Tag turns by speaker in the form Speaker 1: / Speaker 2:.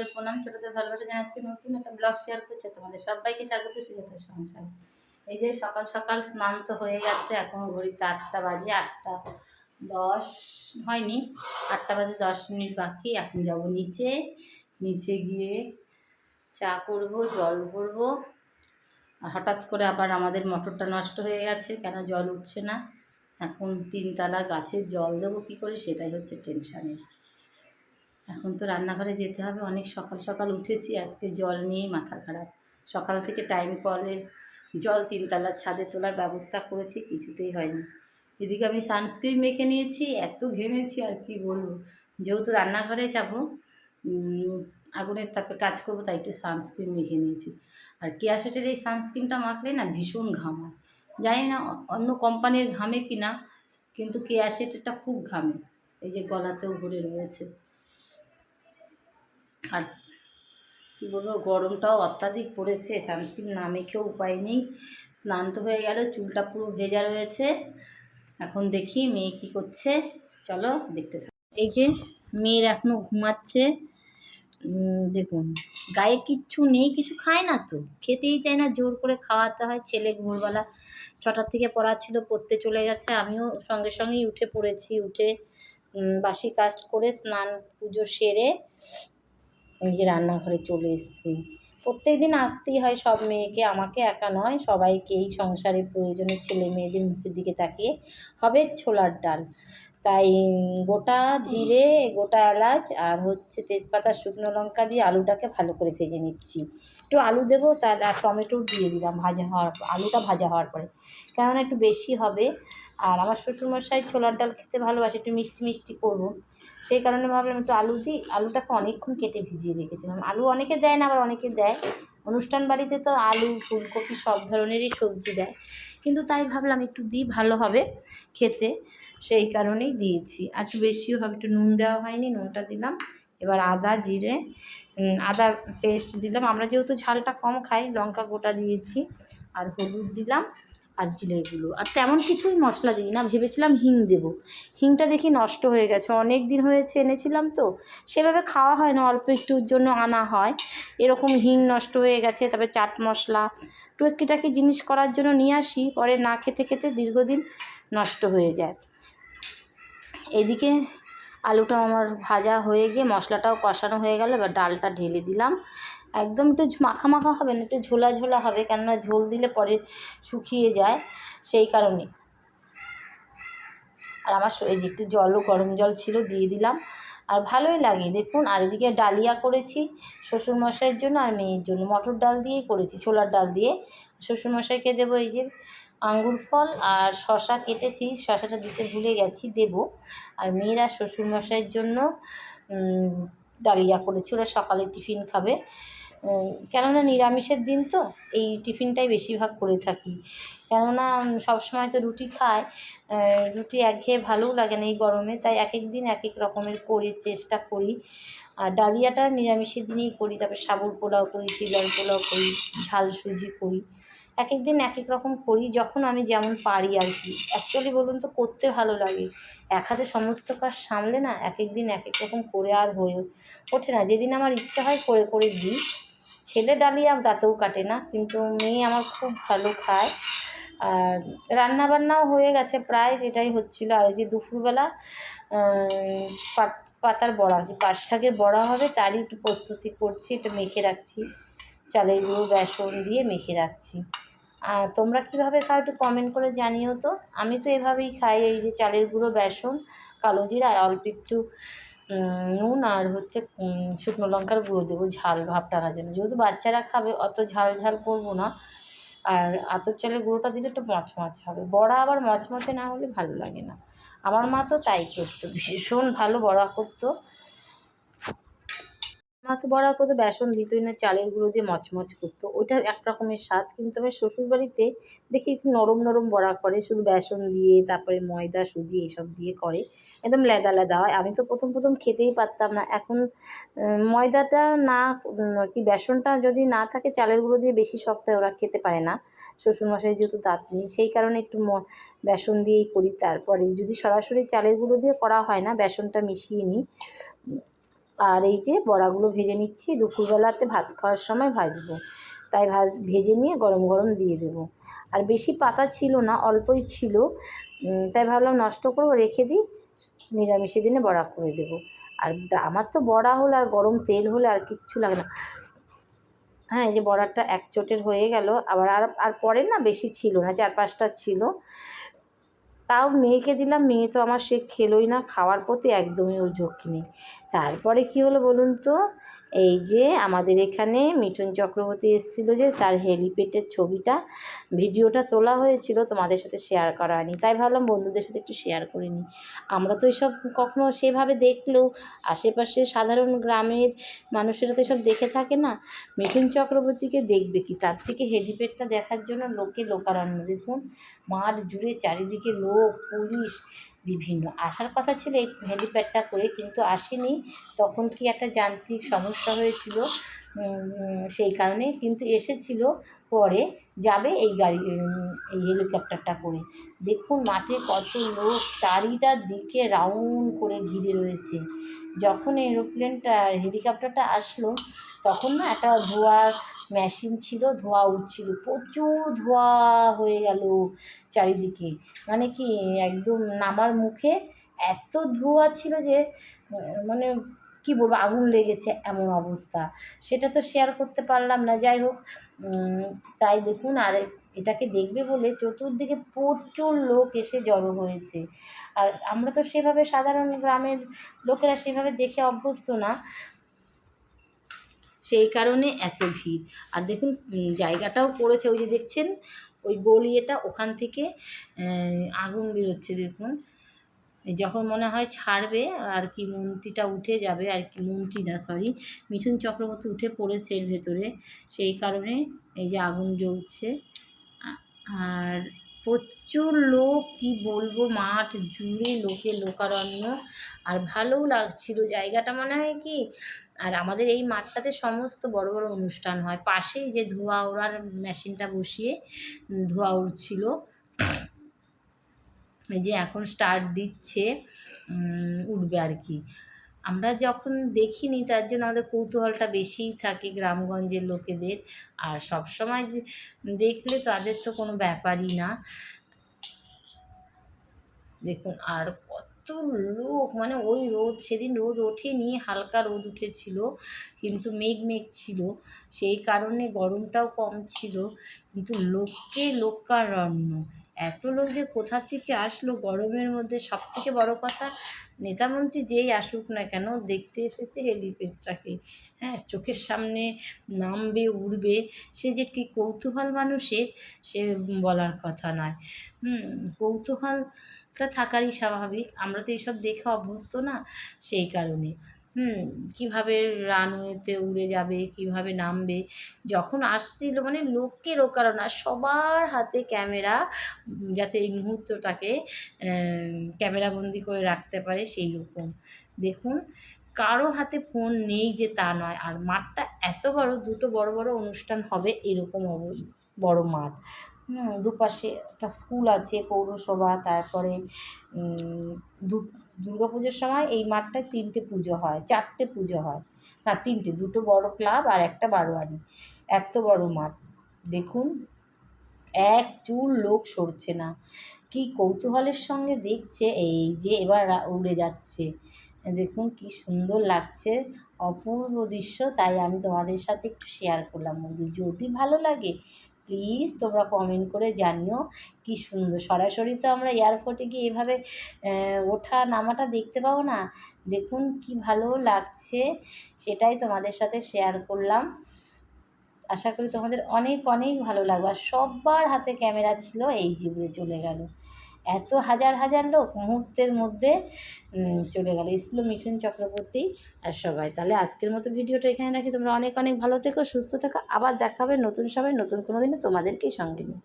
Speaker 1: বড়দের প্রণাম, ছোটদের ভালোবাসা জানাই। আজকে নতুন একটা ব্লগ শেয়ার করছে তোমাদের সবাইকে স্বাগত সুজাতার সংসারে। এই যে সকাল সকাল স্নান তো হয়ে গেছে, এখন ঘড়িতে 8টা বাজে, 8টা 10 হয়নি, 8টা বাজে 10 মিনিট বাকি। এখন যাব নিচে, নিচে গিয়ে চা করব, জল ভরবো। আর হঠাৎ করে আবার আমাদের মোটরটা নষ্ট হয়ে গেছে, কেন জল উঠছে না। এখন 3তলা গাছের জল দেবো কী করে, সেটাই হচ্ছে টেনশানের। এখন তো রান্নাঘরে যেতে হবে, অনেক সকাল সকাল উঠেছি, আজকে জল নিয়েই মাথা খারাপ। সকাল থেকে টাইম কলের জল 3তলার ছাদে তোলার ব্যবস্থা করেছি, কিছুতেই হয়নি। এদিকে আমি সানস্ক্রিন মেখে নিয়েছি, এত ঘেমেছি আর কি বলবো। যেহেতু রান্নাঘরে যাব, আগুনের তাপে কাজ করব, তাই একটু সানস্ক্রিন মেখে নিয়েছি। আর কেয়াশেটের এই সানস্ক্রিনটা মাখলে না ভীষণ ঘাম হয়। জানি না অন্য কোম্পানির ঘামে কি না, কিন্তু কেয়াশেটেরটা খুব ঘামে। এই যে গলাতেও ভরে রয়েছে। আর কী বলবো, গরমটাও অত্যাধিক পড়েছে, সানস্ক্রিন না মেখেও উপায় নেই। স্নান তো হয়ে গেল, চুলটা পুরো ভেজা রয়েছে। এখন দেখি মেয়ে কী করছে, চলো দেখতে থাকো। এই যে মেয়ের এখনও ঘুমাচ্ছে। দেখুন, গায়ে কিচ্ছু নেই, কিছু খায় না তো, খেতেই চায় না, জোর করে খাওয়াতে হয়। ছেলে ভোরবেলা 6টার থেকে পড়া ছিল, পড়তে চলে গেছে, আমিও সঙ্গে সঙ্গেই উঠে পড়েছি। উঠে বাসি কাজ করে স্নান পুজো সেরে এই যে রান্নাঘরে চলে এসেছি। প্রত্যেক দিন আসতেই হয় সব মেয়েকে, আমাকে একা নয়, সবাইকেই। সংসারের প্রয়োজনে ছেলে মেয়েদের মুখের দিকে তাকিয়ে হবে ছোলার ডাল। তাই গোটা জিরে, গোটা এলাচ আর হচ্ছে তেজপাতা, শুকনো লঙ্কা দিয়ে আলুটাকে ভালো করে ভেজে নিচ্ছি। একটু আলু দেবো, তাহলে আর টমেটো দিয়ে দিলাম ভাজা হওয়ার, আলুটা ভাজা হওয়ার পরে, কেননা একটু বেশি হবে। আর আমার শ্বশুরমশাই ছোলার ডাল খেতে ভালোবাসে, একটু মিষ্টি মিষ্টি করবো, সেই কারণে ভাবলাম একটু আলু দিই। আলুটাকে অনেকক্ষণ কেটে ভিজিয়ে রেখেছিলাম। আলু অনেকে দেয় না, আবার অনেকে দেয়। অনুষ্ঠান বাড়িতে তো আলু, ফুলকপি সব ধরনেরই সবজি দেয়, কিন্তু তাই ভাবলাম একটু দিই, ভালো হবে খেতে, সেই কারণেই দিয়েছি। আর একটু বেশিও হবে, একটু নুন দেওয়া হয়নি, নুনটা দিলাম। এবার আদা জিরে, আদা পেস্ট দিলাম, আমরা যেহেতু ঝালটা কম খাই, লঙ্কা গোটা দিয়েছি, আর হলুদ দিলাম, আর জিরের গুঁড়ো। আর তেমন কিছুই মশলা দিই না, ভেবেছিলাম হিং দেবো, হিংটা দেখি নষ্ট হয়ে গেছে, অনেক দিন হয়েছে এনেছিলাম তো, সেভাবে খাওয়া হয় না, অল্প একটুর জন্য আনা হয়। এরকম হিং নষ্ট হয়ে গেছে। তারপরে চাট মশলা টুকিটাকি জিনিস করার জন্য নিয়ে আসি, পরে না খেতে খেতে দীর্ঘদিন নষ্ট হয়ে যায়। এদিকে আলুটা আমার ভাজা হয়ে গিয়ে মশলাটাও কষানো হয়ে গেল। এবার ডালটা ঢেলে দিলাম। একদম একটু মাখা মাখা হবে না, একটু ঝোলা ঝোলা হবে, কেননা ঝোল দিলে পরে শুকিয়ে যায়, সেই কারণে। আর আমার এই যে একটু জলও, গরম জল ছিল, দিয়ে দিলাম, আর ভালোই লাগে দেখুন। আর এদিকে ডালিয়া করেছি শ্বশুরমশাইয়ের জন্য আর মেয়ের জন্য, মটর ডাল দিয়েই করেছি, ছোলার ডাল দিয়ে। শ্বশুরমশাইকে দেবো এই যে আঙ্গুর ফল আর শশা কেটেছি, শশাটা দিতে ভুলে গেছি, দেবো। আর মেয়ের আর শ্বশুরমশাইয়ের জন্য ডালিয়া করেছি, ওরা সকালে টিফিন খাবে। কেননা নিরামিষের দিন তো এই টিফিনটাই বেশিরভাগ করে থাকি, কেননা সবসময় তো রুটি খায়, রুটি একঘেয়ে ভালোও লাগে না এই গরমে, তাই এক এক দিন এক এক রকমের করি, চেষ্টা করি। আর ডালিয়াটা নিরামিষের দিনেই করি, তারপরে সাবুর পোলাও করি, চিলার পোলাও করি, ঝাল সুজি করি, এক এক দিন এক এক রকম করি, যখন আমি যেমন পারি আর কি। অ্যাকচুয়ালি বলুন তো, করতে ভালো লাগে, এক হাতে সমস্ত কাজ সামলে না এক এক দিন এক এক রকম করে আর হয়ে ওঠে না। যেদিন আমার ইচ্ছা হয় করে করে দিই। ছেলে ডালিয়া দাঁতেও কাটে না, কিন্তু মেয়ে আমার খুব ভালো খায়। আর রান্নাবান্নাও হয়ে গেছে প্রায়, সেটাই হচ্ছিলো। আর এই যে দুপুরবেলা পাতার বড়া, পাট শাকের বড়া হবে, তারই একটু প্রস্তুতি করছি, একটু মেখে রাখছি, চালের গুঁড়ো বেসন দিয়ে মেখে রাখছি। আর তোমরা কীভাবে খাও একটু কমেন্ট করে জানিও তো। আমি তো এভাবেই খাই, এই যে চালের গুঁড়ো, বেসন, কালো জিরা আর অল্প একটু নুন, আর হচ্ছে শুকনো লঙ্কার গুঁড়ো দেবো ঝাল ভাব টানার জন্য, যেহেতু বাচ্চারা খাবে, অত ঝাল ঝাল করবো না। আর আতপ চালের গুঁড়োটা দিলে একটু মচমচ হবে, বড়া আবার মচমচে না হলে ভালো লাগে না। আমার মা তো তাই করতো, ভীষণ ভালো বড়া করতো। মাছ বড়া করতে বেসন দিতই না, চালের গুঁড়ো দিয়ে মচমচ করতো, ওইটা এক রকমের স্বাদ। কিন্তু আমার শ্বশুরবাড়িতে দেখি একটু নরম নরম বড়া করে, শুধু বেসন দিয়ে, তারপরে ময়দা সুজি এসব দিয়ে করে, একদম লেদা লেদা হয়। আমি তো প্রথম প্রথম খেতেই পারতাম না। এখন ময়দাটা না কি বেসনটা যদি না থাকে, চালের গুঁড়ো দিয়ে বেশি শক্ত হয়, ওরা খেতে পারে না, শ্বশুরমশাই যেহেতু দাঁত নেই, সেই কারণে একটু বেসন দিয়েই করি। তারপরে যদি সরাসরি চালের গুঁড়ো দিয়ে করা হয় না, বেসনটা মিশিয়ে নিই, আর এই যে বড়াগুলো ভেজে নিচ্ছি, দুপুরবেলাতে ভাত খাওয়ার সময় ভাজবো, তাই ভেজে নিয়ে গরম গরম দিয়ে দেবো। আর বেশি পাতা ছিল না, অল্পই ছিল, তাই ভাবলাম নষ্ট করবো, রেখে দিই, নিরামিষের দিনে বড়া করে দেবো। আর আমার তো বড়া হলে আর গরম তেল হলে আর কিচ্ছু লাগে না। হ্যাঁ, এই যে বড়াটা এক চোটের হয়ে গেল, আবার আর পরে না বেশি ছিল না, 4-5টা ছিল, তাও মেয়েকে দিলাম। মেয়ে তো আমার সে খেলোই না, খাওয়ার প্রতি একদমই ওর ঝক্কি নেই। তারপরে কী হলো বলুন তো, এই যে আমাদের এখানে মিঠুন চক্রবর্তী এসেছিলো, যে তার হেলিপ্যাডের ছবিটা ভিডিওটা তোলা হয়েছিল, তোমাদের সাথে শেয়ার করা হয়নি, তাই ভাবলাম বন্ধুদের সাথে একটু শেয়ার করে নিই। আমরা তো এসব কখনো সেভাবে দেখলেও আশেপাশে সাধারণ গ্রামের মানুষেরা তো এসব দেখে থাকে না, মিঠুন চক্রবর্তীকে দেখবে কি, তার থেকে হেলিপ্যাডটা দেখার জন্য লোকে লোকারণ্য। দেখুন মাঠ জুড়ে চারিদিকে লোক, পুলিশ, বিভিন্ন আসার কথা ছিল এই হেলিপ্যাডটা করে, কিন্তু আসেনি, তখন কি একটা যান্ত্রিক সমস্যা হয়েছিল, সেই কারণে, কিন্তু এসেছিল পরে, যাবে এই গাড়ি, এই হেলিকপ্টারটা করে। দেখুন মাঠে কত লোক চারিটা দিকে রাউন্ড করে ঘিরে রয়েছে। যখন এরোপ্লেনটা হেলিকপ্টারটা আসলো, তখন না একটা ধোঁয়ার মেশিন ছিল, ধোঁয়া উঠছিল, প্রচুর ধোঁয়া হয়ে গেল চারিদিকে, মানে কি একদম নামার মুখে এত ধোঁয়া ছিল যে মানে কি বলবো, আগুন লেগেছে এমন অবস্থা। সেটা তো শেয়ার করতে পারলাম না, যাই হোক। তাই দেখুন, আর এটাকে দেখবে বলে চতুর্দিকে প্রচুর লোক এসে জড়ো হয়েছে। আর আমরা তো সেভাবে সাধারণ গ্রামের লোকেরা সেভাবে দেখে অভ্যস্ত না, সেই কারণে এত ভিড়। আর দেখুন জায়গাটাও পড়েছে, ওই যে দেখছেন ওই গোল ইয়েটা, ওখান থেকে আগুন বেরোচ্ছে দেখুন। যখন মনে হয় ছাড়বে আর কি, মন্ত্রীটা উঠে যাবে আর কি, মন্ত্রী না সরি, মিঠুন চক্রবর্তী উঠে পড়েছে এর ভেতরে, সেই কারণে এই যে আগুন জ্বলছে। আর প্রচুর লোক, কি বলবো, মাঠ জুড়ে লোকে লোকারণ্য। আর ভালোও লাগছিল জায়গাটা, মনে হয় কি, আর আমাদের এই মাঠটাতে সমস্ত বড় বড় অনুষ্ঠান হয়। পাশেই যে ধোঁয়া ওড়ার মেশিনটা বসিয়ে ধোঁয়া উড়ছিল, এই যে এখন স্টার্ট দিচ্ছে, উঠবে আর কি। আমরা যখন দেখিনি, তার জন্য আমাদের কৌতূহলটা বেশিই থাকে গ্রামগঞ্জের লোকেদের। আর সবসময় যে দেখলে তাদের তো কোনো ব্যাপারই না। দেখুন আর কত লোক, মানে ওই রোদ, সেদিন রোদ ওঠেনি, হালকা রোদ উঠেছিল, কিন্তু মেঘ মেঘ ছিল, সেই কারণে গরমটাও কম ছিল, কিন্তু লোককে লোকারণ্য। এত লোক যে কোথা থেকে আসলো গরমের মধ্যে, সবথেকে বড় কথা, নেতামন্ত্রী যেই আসুক না কেন, দেখতে এসেছে হেলিপ্যাডটাকে। হ্যাঁ, চোখের সামনে নামবে, উড়বে, সে যে কী কৌতূহল মানুষের, সে বলার কথা নয়। কৌতূহলটা থাকারই স্বাভাবিক, আমরা তো এইসব দেখে অভ্যস্ত না, সেই কারণে। কীভাবে রানওয়েতে উড়ে যাবে, কীভাবে নামবে, যখন আসছিল মানে লোককে লোকারণ্য, আর সবার হাতে ক্যামেরা, যাতে এই মুহূর্তটাকে ক্যামেরাবন্দি করে রাখতে পারে সেই রকম। দেখুন কারো হাতে ফোন নেই যে তা নয়। আর মাঠটা এত বড়, দুটো বড় বড় অনুষ্ঠান হবে এরকম বড় মাঠ। দুপাশে একটা স্কুল আছে, পৌরসভা, তারপরে দুর্গাপুজোর সময় এই মাঠটায় 3টে পুজো হয়, 4টে পুজো হয়, না 3টে, 2টো বড় ক্লাব আর একটা বারোয়ারি, এত বড় মাঠ। দেখুন এক চুল লোক সরছে না, কি কৌতূহলের সঙ্গে দেখছে। এই যে এবার উড়ে যাচ্ছে, দেখুন কি সুন্দর লাগছে, অপূর্ব দৃশ্য। তাই আমি তোমাদের সাথে একটু শেয়ার করলাম বন্ধু, যদি ভালো লাগে প্লিজ তোমরা কমেন্ট করে জানিও। কি সুন্দর, সরাসরি তো আমরা এয়ারপোর্টে গিয়ে এভাবে ওঠা নামাটা দেখতে পাবো না। দেখুন কি ভালো লাগছে, সেটাই তোমাদের সাথে শেয়ার করলাম। আশা করি তোমাদের অনেক অনেক ভালো লাগবে। আর সবার হাতে ক্যামেরা ছিল, এই যে উড়ে চলে গেল, এত হাজার হাজার লোক মুহূর্তের মধ্যে চলে গেল। এসেছিলো মিঠুন চক্রবর্তী আর সবাই। তাহলে আজকের মতো ভিডিওটা এখানে রাখছি, তোমরা অনেক অনেক ভালো থেকো, সুস্থ থেকো, আবার দেখা হবে নতুন সময়, নতুন কোনো দিনে তোমাদেরকেই সঙ্গে নিয়ে।